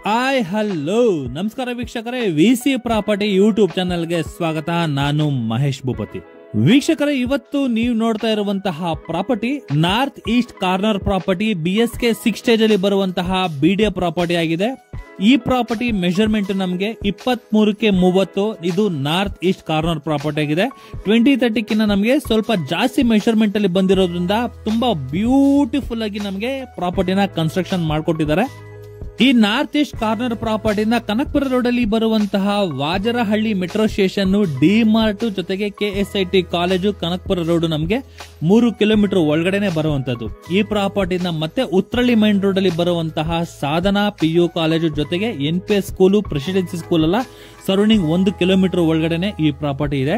Hi hello ನಮಸ್ಕಾರ ವೀಕ್ಷಕರೇ, VC property YouTube ಚಾನೆಲ್ಗೆ ಸ್ವಾಗತ. ನಾನು ಮಹೇಶ್ ಭೂಪತಿ. ವೀಕ್ಷಕರೇ, ಇವತ್ತು ನೀವು ನೋಡ್ತಾ ಇರುವಂತಹ property north east corner property, BSK 6 stage ಅಲ್ಲಿ ಬರುವಂತಹ BDA ಪ್ರಾಪರ್ಟಿ ಆಗಿದೆ. ಈ ಪ್ರಾಪರ್ಟಿ ಮೆಜರ್ಮೆಂಟ್ ನಮಗೆ 23ಕ್ಕೆ 30. ಇದು ನಾರ್ತ್ ಈಸ್ಟ್ ಕಾರ್ನರ್ ಪ್ರಾಪರ್ಟಿ ಆಗಿದೆ. 2030 ನಮಗೆ ಸ್ವಲ್ಪ ಜಾಸ್ತಿ ಮೆಜರ್ಮೆಂಟ್ ಅಲ್ಲಿ ಬಂದಿರೋದ್ರಿಂದ ತುಂಬಾ ಬ್ಯೂಟಿಫುಲ್ ಆಗಿ ನಮಗೆ ಪ್ರಾಪರ್ಟಿನ ಕನ್ಸ್ಟ್ರಕ್ಷನ್ ಮಾಡಿಕೊಟ್ಟಿದ್ದಾರೆ. ಈ ನಾರ್ತ್ ಈಸ್ಟ್ ಕಾರ್ನರ್ ಪ್ರಾಪರ್ಟಿನ ಕನಕಪುರ ರೋಡ್ ಅಲ್ಲಿ ಬರುವಂತಹ ವಾಜರಹಳ್ಳಿ ಮೆಟ್ರೋ ಸ್ಟೇಷನ್, ಡಿಮಾರ್ಟ್ ಜೊತೆಗೆ KSIT ಕಾಲೇಜು ಕನಕಪುರ ರೋಡ್ ನಮಗೆ 3 ಕಿಲೋಮೀಟರ್ ಒಳಗಡೆನೆ ಬರುವಂತದ್ದು. ಈ ಪ್ರಾಪರ್ಟಿನ ಮತ್ತೆ ಉತ್ರಳ್ಳಿ ಮೈನ್ ರೋಡ್ ಅಲ್ಲಿ ಬರುವಂತಹ ಸಾಧನಾ PU ಕಾಲೇಜು ಜೊತೆಗೆ NPS ಸ್ಕೂಲು, ಪ್ರೆಸಿಡೆನ್ಸಿ ಸ್ಕೂಲ್ ಎಲ್ಲ ಸರೌಂಡಿಂಗ್ 1 ಕಿಲೋಮೀಟರ್ ಒಳಗಡೆನೆ ಈ ಪ್ರಾಪರ್ಟಿ ಇದೆ.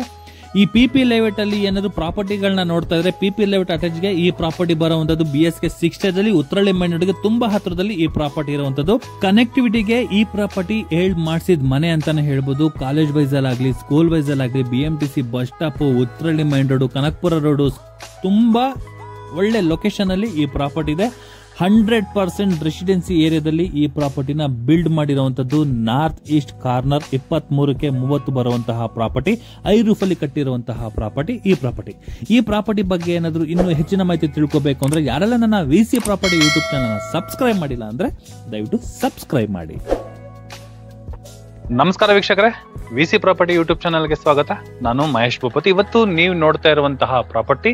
ಈ PP ಲೇಔಟ್ ಅಲ್ಲಿ ಏನಾದ್ರು ಪ್ರಾಪರ್ಟಿಗಳನ್ನ ನೋಡ್ತಾ ಇದ್ರೆ, PP ಲೇಔಟ್ ಅಟ್ಯಾಚ್ಗೆ ಈ ಪ್ರಾಪರ್ಟಿ ಬರುವಂತದ್ದು BSK 6 ಸ್ಟೇಜ್ ಅಲ್ಲಿ ಉತ್ರಳ್ಳಿ ಮೈನ್ ರೋಡ್ಗೆ ತುಂಬಾ ಹತ್ರದಲ್ಲಿ ಈ ಪ್ರಾಪರ್ಟಿ ಇರುವಂತದ್ದು. ಕನೆಕ್ಟಿವಿಟಿಗೆ ಈ ಪ್ರಾಪರ್ಟಿ ಮಾಡಿಸಿದ ಮನೆ ಅಂತಾನೆ ಹೇಳ್ಬೋದು. ಕಾಲೇಜ್ ವೈಸ್ ಅಲ್ಲಾಗ್ಲಿ, ಸ್ಕೂಲ್ ವೈಸ್ ಅಲ್ಲಾಗ್ಲಿ, BMTC bus stop, Uttarahalli main road, Kanakapura road ತುಂಬಾ ಒಳ್ಳೆ ಲೊಕೇಶನ್ ಅಲ್ಲಿ ಈ ಪ್ರಾಪರ್ಟಿ ಇದೆ. 100% ರೆಸಿಡೆನ್ಸಿ ಏರಿಯಾದಲ್ಲಿ ಈ ಪ್ರಾಪರ್ಟಿನ ಬಿಲ್ಡ್ ಮಾಡಿರುವಂತದ್ದು. ನಾರ್ತ್ ಈಸ್ಟ್ ಕಾರ್ನರ್ 23ಕ್ಕೆ 30 ಬರುವಂತಹ ಪ್ರಾಪರ್ಟಿ, ಐ ರೂಫ್ ಅಲ್ಲಿ ಕಟ್ಟಿರುವಂತಹ ಪ್ರಾಪರ್ಟಿ ಈ ಪ್ರಾಪರ್ಟಿ ಬಗ್ಗೆ ಏನಾದ್ರು ಇನ್ನೂ ಹೆಚ್ಚಿನ ಮಾಹಿತಿ ತಿಳ್ಕೋಬೇಕು ಅಂದ್ರೆ, ಯಾರೆಲ್ಲ ನನ್ನ VC property YouTube channel subscribe ಮಾಡಿಲ್ಲ ಅಂದ್ರೆ ದಯವಿಟ್ಟು ಸಬ್ಸ್ಕ್ರೈಬ್ ಮಾಡಿ. ನಮಸ್ಕಾರ ವೀಕ್ಷಕರೇ, VC ಪ್ರಾಪರ್ಟಿ ಯೂಟ್ಯೂಬ್ ಚಾನಲ್ಗೆ ಸ್ವಾಗತ. ನಾನು ಮಹೇಶ್ ಭೂಪತಿ. ಇವತ್ತು ನೀವು ನೋಡ್ತಾ ಇರುವಂತಹ ಪ್ರಾಪರ್ಟಿ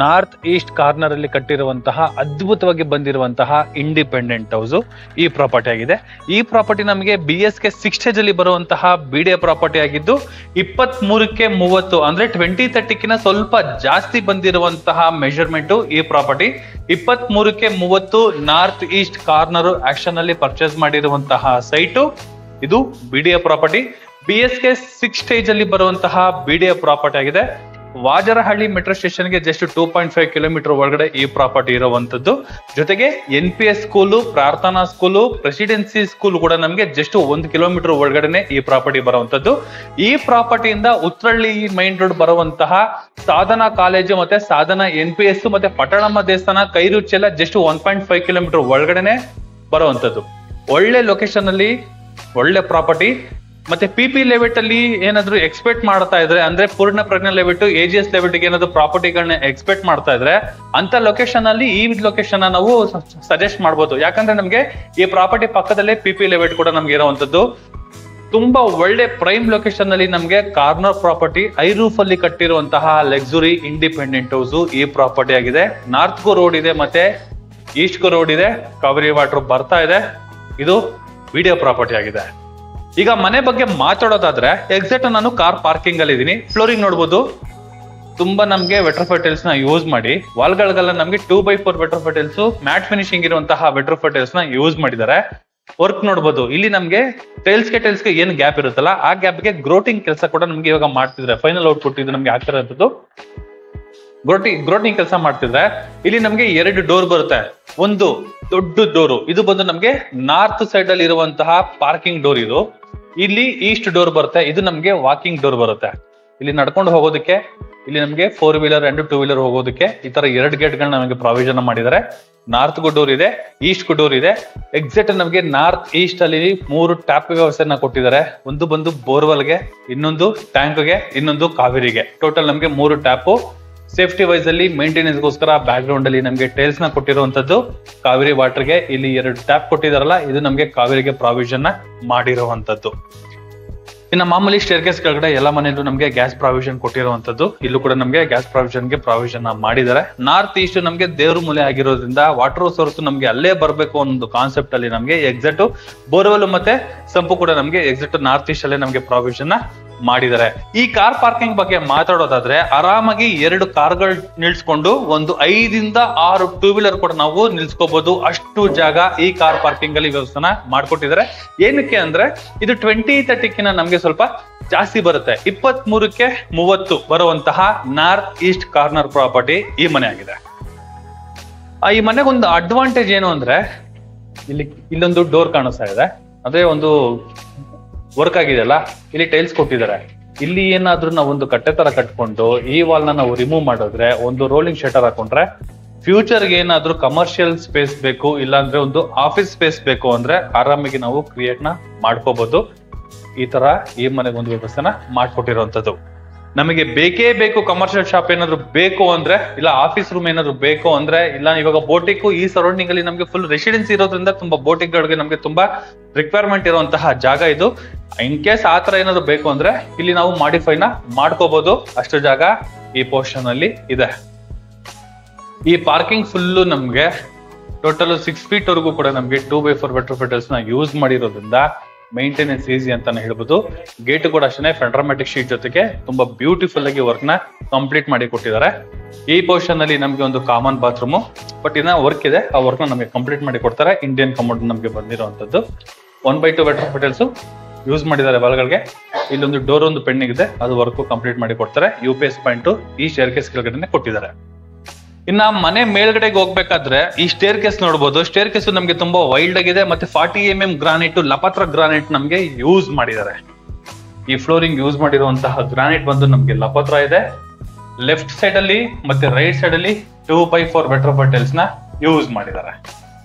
ನಾರ್ತ್ ಈಸ್ಟ್ ಕಾರ್ನರ್ ಅಲ್ಲಿ ಕಟ್ಟಿರುವಂತಹ ಅದ್ಭುತವಾಗಿ ಬಂದಿರುವಂತಹ ಇಂಡಿಪೆಂಡೆಂಟ್ ಹೌಸ್ ಈ ಪ್ರಾಪರ್ಟಿ ಆಗಿದೆ. ಈ ಪ್ರಾಪರ್ಟಿ ನಮಗೆ BSK 6 ಸ್ಟೇಜ್ ಅಲ್ಲಿ ಬರುವಂತಹ BDA ಪ್ರಾಪರ್ಟಿ ಆಗಿದ್ದು 23ಕ್ಕೆ 30 ಅಂದ್ರೆ 2030 ಸ್ವಲ್ಪ ಜಾಸ್ತಿ ಬಂದಿರುವಂತಹ ಮೆಜರ್ಮೆಂಟ್ ಈ ಪ್ರಾಪರ್ಟಿ. 23ಕ್ಕೆ 30 ನಾರ್ತ್ ಈಸ್ಟ್ ಕಾರ್ನರ್ ಆಕ್ಷನ್ ಅಲ್ಲಿ ಪರ್ಚೇಸ್ ಮಾಡಿರುವಂತಹ ಸೈಟು ಇದು BDA ಪ್ರಾಪರ್ಟಿ. BSK 6 ಸ್ಟೇಜ್ ಅಲ್ಲಿ ಬರುವಂತಹ BDA ಪ್ರಾಪರ್ಟಿ ಆಗಿದೆ. ವಾಜರಹಳ್ಳಿ ಮೆಟ್ರೋ ಸ್ಟೇಷನ್ಗೆ ಜಸ್ಟ್ 2.5 ಕಿಲೋಮೀಟರ್ ಒಳಗಡೆ ಈ ಪ್ರಾಪರ್ಟಿ ಇರುವಂತದ್ದು. ಜೊತೆಗೆ NPS school, Prarthana school, Presidency school ಕೂಡ ನಮಗೆ ಜಸ್ಟ್ 1 ಕಿಲೋಮೀಟರ್ ಒಳಗಡೆನೆ ಈ ಪ್ರಾಪರ್ಟಿ ಬರುವಂತದ್ದು. ಈ ಪ್ರಾಪರ್ಟಿಯಿಂದ ಉತ್ರಳ್ಳಿ ಮೈನ್ ರೋಡ್ ಬರುವಂತಹ ಸಾಧನಾ ಕಾಲೇಜು ಮತ್ತೆ ಸಾಧನಾ NPS ಮತ್ತೆ ಪಟ್ಟಣಮ್ಮ ದೇವಸ್ಥಾನ, ಕೈರುಚಿ ಎಲ್ಲ ಜಸ್ಟ್ 1.5 ಕಿಲೋಮೀಟರ್ ಒಳಗಡೆನೆ ಬರುವಂತದ್ದು. ಒಳ್ಳೆ ಲೊಕೇಶನ್ ಅಲ್ಲಿ ಒಳ್ಳೆ ಪ್ರಾಪರ್ಟಿ. ಮತ್ತೆ PP ಲೇಔಟ್ ಅಲ್ಲಿ ಏನಾದ್ರು ಎಕ್ಸ್ಪೆಕ್ಟ್ ಮಾಡ್ತಾ ಇದ್ರೆ, ಅಂದ್ರೆ ಪೂರ್ಣ ಪ್ರಜ್ಞಾ ಲೇಔಟ್, AGS ಲೇಔಟ್ ಗೆ ಏನಾದ್ರು ಪ್ರಾಪರ್ಟಿಗಳನ್ನ ಎಕ್ಸ್ಪೆಕ್ಟ್ ಮಾಡ್ತಾ ಇದ್ರೆ ಅಂತ ಲೊಕೇಶನ್ ಅಲ್ಲಿ ಈ ಲೊಕೇಶನ್ ನಾವು ಸಜೆಸ್ಟ್ ಮಾಡ್ಬೋದು. ಯಾಕಂದ್ರೆ ನಮ್ಗೆ ಈ ಪ್ರಾಪರ್ಟಿ ಪಕ್ಕದಲ್ಲೇ PP ಲೇಔಟ್ ಕೂಡ ನಮ್ಗೆ ಇರುವಂತದ್ದು. ತುಂಬಾ ಒಳ್ಳೆ ಪ್ರೈಮ್ ಲೊಕೇಶನ್ ಅಲ್ಲಿ ನಮ್ಗೆ ಕಾರ್ನರ್ ಪ್ರಾಪರ್ಟಿ, ಐ ರೂಫ್ ಅಲ್ಲಿ ಕಟ್ಟಿರುವಂತಹ ಲಕ್ಸುರಿ ಇಂಡಿಪೆಂಡೆಂಟ್ ಹೌಸ್ ಈ ಪ್ರಾಪರ್ಟಿ ಆಗಿದೆ. ನಾರ್ತ್ಗೂ ರೋಡ್ ಇದೆ ಮತ್ತೆ ಈಸ್ಟ್ಗೂ ರೋಡ್ ಇದೆ, ಕಾವೇರಿ ವಾಟರ್ ಬರ್ತಾ ಇದೆ. ಇದು BDA ಪ್ರಾಪರ್ಟಿ ಆಗಿದೆ. ಈಗ ಮನೆ ಬಗ್ಗೆ ಮಾತಾಡೋದಾದ್ರೆ, ಎಕ್ಸಾಕ್ಟ್ ನಾನು ಕಾರ್ ಪಾರ್ಕಿಂಗ್ ಅಲ್ಲಿ ಇದೀನಿ. ಫ್ಲೋರಿಂಗ್ ನೋಡ್ಬೋದು, ತುಂಬಾ ನಮ್ಗೆ ವೆಟ್ರೋಫೈಟೈಲ್ಸ್ ನ ಯೂಸ್ ಮಾಡಿ ವಾಲ್ಗಳಿಗೆಲ್ಲ ನಮ್ಗೆ 2x4 ವೆಟ್ರೋಫೈಟೈಲ್ಸ್, ಮ್ಯಾಟ್ ಫಿನಿಶಿಂಗ್ ಇರುವಂತಹ ವೆಟ್ರೋಫೈಟೈಲ್ಸ್ ನ ಯೂಸ್ ಮಾಡಿದ್ದಾರೆ. ವರ್ಕ್ ನೋಡ್ಬೋದು, ಇಲ್ಲಿ ನಮ್ಗೆ ಟೈಲ್ಸ್ಗೆ ಏನ್ ಗ್ಯಾಪ್ ಇರುತ್ತಲ್ಲ ಆ ಗ್ಯಾಪ್ಗೆ ಗ್ರೋಟಿಂಗ್ ಕೆಲಸ ಕೂಡ ನಮ್ಗೆ ಇವಾಗ ಮಾಡ್ತಿದ್ರೆ. ಫೈನಲ್ ಔಟ್ಪುಟ್ ಇದು ನಮ್ಗೆ ಆಗ್ತಿರೋದು ಗ್ರೋಟಿಂಗ್ ಕೆಲಸ ಮಾಡ್ತಿದ್ರೆ. ಇಲ್ಲಿ ನಮ್ಗೆ 2 ಡೋರ್ ಬರುತ್ತೆ. ಒಂದು ದೊಡ್ಡ ಡೋರು, ಇದು ಬಂದು ನಮ್ಗೆ ನಾರ್ತ್ ಸೈಡ್ ಅಲ್ಲಿ ಇರುವಂತಹ ಪಾರ್ಕಿಂಗ್ ಡೋರ್. ಇದು ಇಲ್ಲಿ ಈಸ್ಟ್ ಡೋರ್ ಬರುತ್ತೆ, ಇದು ನಮ್ಗೆ ವಾಕಿಂಗ್ ಡೋರ್ ಬರುತ್ತೆ. ಇಲ್ಲಿ ನಡ್ಕೊಂಡು ಹೋಗೋದಕ್ಕೆ, ಇಲ್ಲಿ ನಮ್ಗೆ 4 ವೀಲರ್ ಅಂಡ್ 2 ವೀಲರ್ ಹೋಗೋದಕ್ಕೆ ಈ ತರ 2 ಗೇಟ್ ಗಳನ್ನ ನಮಗೆ ಪ್ರಾವಿಷನ್ ಮಾಡಿದ್ದಾರೆ. ನಾರ್ತ್ ಗೂ ಡೋರ್ ಇದೆ, ಈಸ್ಟ್ ಗೂ ಡೋರ್ ಇದೆ. ಎಕ್ಸಾಕ್ಟ್ ನಮ್ಗೆ ನಾರ್ತ್ ಈಸ್ಟ್ ಅಲ್ಲಿ 3 ಟ್ಯಾಪ್ ವ್ಯವಸ್ಥೆನ ಕೊಟ್ಟಿದ್ದಾರೆ. ಒಂದು ಬಂದು ಬೋರ್ವೆಲ್ಗೆ, ಇನ್ನೊಂದು ಟ್ಯಾಂಕ್ಗೆ, ಇನ್ನೊಂದು ಕಾವೇರಿಗೆ. ಟೋಟಲ್ ನಮ್ಗೆ 3 ಟ್ಯಾಪು. ಸೇಫ್ಟಿ ವೈಸ್ ಅಲ್ಲಿ ಮೇಂಟೆನೆನ್ಸ್ ಗೋಸ್ಕರ ಬ್ಯಾಕ್ ಗ್ರೌಂಡ್ ಅಲ್ಲಿ ನಮ್ಗೆ ಟೈಲ್ಸ್ ನ ಕೊಟ್ಟಿರುವಂತದ್ದು. ಕಾವೇರಿ ವಾಟರ್ಗೆ ಇಲ್ಲಿ 2 ಟ್ಯಾಪ್ ಕೊಟ್ಟಿದಾರಲ್ಲ, ಇದು ನಮ್ಗೆ ಕಾವೇರಿಗೆ ಪ್ರಾವಿಷನ್ ಮಾಡಿರುವಂತದ್ದು. ಇನ್ನು ಮಾಮೂಲಿ ಸ್ಟೇರ್ಕೇಸ್ ಕೆಳಗಡೆ ಎಲ್ಲ ಮನೆಯಲ್ಲೂ ನಮ್ಗೆ ಗ್ಯಾಸ್ ಪ್ರಾವಿಷನ್ ಕೊಟ್ಟಿರುವಂತದ್ದು. ಇಲ್ಲೂ ಕೂಡ ನಮ್ಗೆ ಗ್ಯಾಸ್ ಪ್ರಾವಿಷನ್ ಮಾಡಿದ್ದಾರೆ. ನಾರ್ತ್ ಈಸ್ಟ್ ನಮ್ಗೆ ದೇವ್ರ ಮೂಲೆ ಆಗಿರೋದ್ರಿಂದ ವಾಟರ್ ಸೋರ್ಸ್ ನಮ್ಗೆ ಅಲ್ಲೇ ಬರ್ಬೇಕು ಅನ್ನೋ ಕಾನ್ಸೆಪ್ಟ್ ಅಲ್ಲಿ ನಮ್ಗೆ ಎಕ್ಸಾಕ್ಟ್ ಬೋರ್ವೆಲ್ ಮತ್ತೆ ಸಂಪು ಕೂಡ ನಮ್ಗೆ ಎಕ್ಸಾಕ್ಟ್ ನಾರ್ತ್ ಈಸ್ಟ್ ಅಲ್ಲೇ ನಮ್ಗೆ ಪ್ರಾವಿಷನ್ ಮಾಡಿದ್ದಾರೆ. ಈ ಕಾರ್ ಪಾರ್ಕಿಂಗ್ ಬಗ್ಗೆ ಮಾತಾಡೋದಾದ್ರೆ, ಆರಾಮಾಗಿ 2 ಕಾರ್ಗಳು ನಿಲ್ಸ್ಕೊಂಡು ಒಂದು 5ರಿಂದ 6 2 ವೀಲರ್ ಕೂಡ ನಾವು ನಿಲ್ಸ್ಕೋಬಹುದು. ಅಷ್ಟು ಜಾಗ ಈ ಕಾರ್ ಪಾರ್ಕಿಂಗ್ ಅಲ್ಲಿ ವ್ಯವಸ್ಥೆನ ಮಾಡ್ಕೊಟ್ಟಿದ್ದಾರೆ. ಏನಕ್ಕೆ ಅಂದ್ರೆ ಇದು 2030 ನಮ್ಗೆ ಸ್ವಲ್ಪ ಜಾಸ್ತಿ ಬರುತ್ತೆ. 23ಕ್ಕೆ 30 ಬರುವಂತಹ ನಾರ್ತ್ ಈಸ್ಟ್ ಕಾರ್ನರ್ ಪ್ರಾಪರ್ಟಿ ಈ ಮನೆ ಆಗಿದೆ. ಈ ಮನೆಗೆ ಒಂದು ಅಡ್ವಾಂಟೇಜ್ ಏನು ಅಂದ್ರೆ, ಇಲ್ಲೊಂದು ಡೋರ್ ಕಾಣಿಸ್ತಾ ಇದೆ, ಅಂದ್ರೆ ಒಂದು ವರ್ಕ್ ಆಗಿದೆಯಲ್ಲ, ಇಲ್ಲಿ ಟೈಲ್ಸ್ ಕೊಟ್ಟಿದ್ದಾರೆ. ಇಲ್ಲಿ ಏನಾದ್ರೂ ನಾವು ಒಂದು ಕಟ್ಟೆ ತರ ಕಟ್ಕೊಂಡು ಈ ವಾಲ್ ನ ನಾವು ರಿಮೂವ್ ಮಾಡಿದ್ರೆ, ಒಂದು ರೋಲಿಂಗ್ ಶಟರ್ ಹಾಕೊಂಡ್ರೆ ಫ್ಯೂಚರ್ಗೆ ಏನಾದ್ರೂ ಕಮರ್ಷಿಯಲ್ ಸ್ಪೇಸ್ ಬೇಕು, ಇಲ್ಲಾಂದ್ರೆ ಒಂದು ಆಫೀಸ್ ಸ್ಪೇಸ್ ಬೇಕು ಅಂದ್ರೆ ಆರಾಮಾಗಿ ನಾವು ಕ್ರಿಯೇಟ್ ನ ಮಾಡ್ಕೋಬಹುದು. ಈ ತರ ಈ ಮನೆಗೆ ಒಂದು ವ್ಯವಸ್ಥೆನ ಮಾಡ್ಕೊಟ್ಟಿರುವಂತದ್ದು. ನಮಗೆ ಬೇಕೇ ಬೇಕು ಕಮರ್ಷಿಯಲ್ ಶಾಪ್ ಏನಾದ್ರು ಬೇಕು ಅಂದ್ರೆ, ಇಲ್ಲ ಆಫೀಸ್ ರೂಮ್ ಏನಾದ್ರು ಬೇಕು ಅಂದ್ರೆ, ಇಲ್ಲ ಇವಾಗ ಬೋಟಿಕ್ ಈ ಸರೌಂಡಿಂಗ್ ಅಲ್ಲಿ ನಮಗೆ ಫುಲ್ ರೆಸಿಡೆನ್ಸಿ ಇರೋದ್ರಿಂದ ತುಂಬಾ ಬೋಟಿಕ್ ಗಳಿಗೆ ನಮಗೆ ತುಂಬಾ ರಿಕ್ವೈರ್ಮೆಂಟ್ ಇರುವಂತಹ ಜಾಗ ಇದು. ಇನ್ ಕೇಸ್ ಆತರ ಏನಾದ್ರು ಬೇಕು ಅಂದ್ರೆ ಇಲ್ಲಿ ನಾವು ಮಾಡಿಫೈನ ಮಾಡ್ಕೋಬಹುದು. ಅಷ್ಟು ಜಾಗ ಈ ಪೋರ್ಷನ್ ಅಲ್ಲಿ ಇದೆ. ಈ ಪಾರ್ಕಿಂಗ್ ಫುಲ್ಲು ನಮ್ಗೆ ಟೋಟಲ್ 6 feet ವರೆಗೂ ಕೂಡ ನಮ್ಗೆ 2x4 ವೆಟ್ರೋಫಿಟಲ್ಸ್ ನ ಯೂಸ್ ಮಾಡಿರೋದ್ರಿಂದ ಮೇಂಟೆನೆನ್ಸ್ ಈಸಿ ಅಂತಾನೆ ಹೇಳ್ಬೋದು. ಗೇಟ್ ಕೂಡ ಅಷ್ಟೇ ಫೆಂಡ್ರಾಮ್ಯಾಟಿಕ್ ಶೀಟ್ ಜೊತೆಗೆ ತುಂಬಾ ಬ್ಯೂಟಿಫುಲ್ ಆಗಿ ವರ್ಕ್ ನ ಕಂಪ್ಲೀಟ್ ಮಾಡಿ ಕೊಟ್ಟಿದ್ದಾರೆ. ಈ ಪೋರ್ಷನ್ ಅಲ್ಲಿ ನಮ್ಗೆ ಒಂದು ಕಾಮನ್ ಬಾತ್ರೂಮ್, ಬಟ್ ಇನ್ನ ವರ್ಕ್ ಇದೆ, ಆ ವರ್ಕ್ ನ ನಮಗೆ ಕಂಪ್ಲೀಟ್ ಮಾಡಿ ಕೊಡ್ತಾರೆ. ಇಂಡಿಯನ್ ಕಮೋಡ್ ನಮ್ಗೆ ಬಂದಿರುವಂತದ್ದು 1/2 ವೆಟ್ರೋಫಿಟಲ್ಸ್ ಯೂಸ್ ಮಾಡಿದ್ದಾರೆ ವಾಲ್ಗಳಿಗೆ. ಇಲ್ಲೊಂದು ಡೋರ್ ಒಂದು ಪೆಂಡಿಂಗ್ ಇದೆ, ಅದು ವರ್ಕ್ ಕಂಪ್ಲೀಟ್ ಮಾಡಿ ಕೊಡ್ತಾರೆ. UPS ಪಾಯಿಂಟ್ ಈ ಸ್ಟೇರ್ ಕೇಸ್ ಕೆಳಗಡೆ ಕೊಟ್ಟಿದ್ದಾರೆ. ಇನ್ನ ಮನೆ ಮೇಲ್ಗಡೆಗೆ ಹೋಗ್ಬೇಕಾದ್ರೆ ಈ ಸ್ಟೇರ್ ಕೇಸ್ ನೋಡಬಹುದು. ಸ್ಟೇರ್ ಕೇಸ್ ನಮ್ಗೆ ತುಂಬಾ ವೈಲ್ಡ್ ಆಗಿದೆ, ಮತ್ತೆ 40 mm ಗ್ರಾನೈಟ್, ಲಪತ್ರ ಗ್ರಾನೈಟ್ ನಮ್ಗೆ ಯೂಸ್ ಮಾಡಿದ್ದಾರೆ. ಈ ಫ್ಲೋರಿಂಗ್ ಯೂಸ್ ಮಾಡಿರುವಂತಹ ಗ್ರಾನೈಟ್ ಬಂದು ನಮ್ಗೆ ಲಪತ್ರ ಇದೆ. ಲೆಫ್ಟ್ ಸೈಡ್ ಅಲ್ಲಿ ಮತ್ತೆ ರೈಟ್ ಸೈಡ್ ಅಲ್ಲಿ 2x4 ವೆಟ್ರೋಫಿಟಲ್ಸ್ ನ ಯೂಸ್ ಮಾಡಿದ್ದಾರೆ.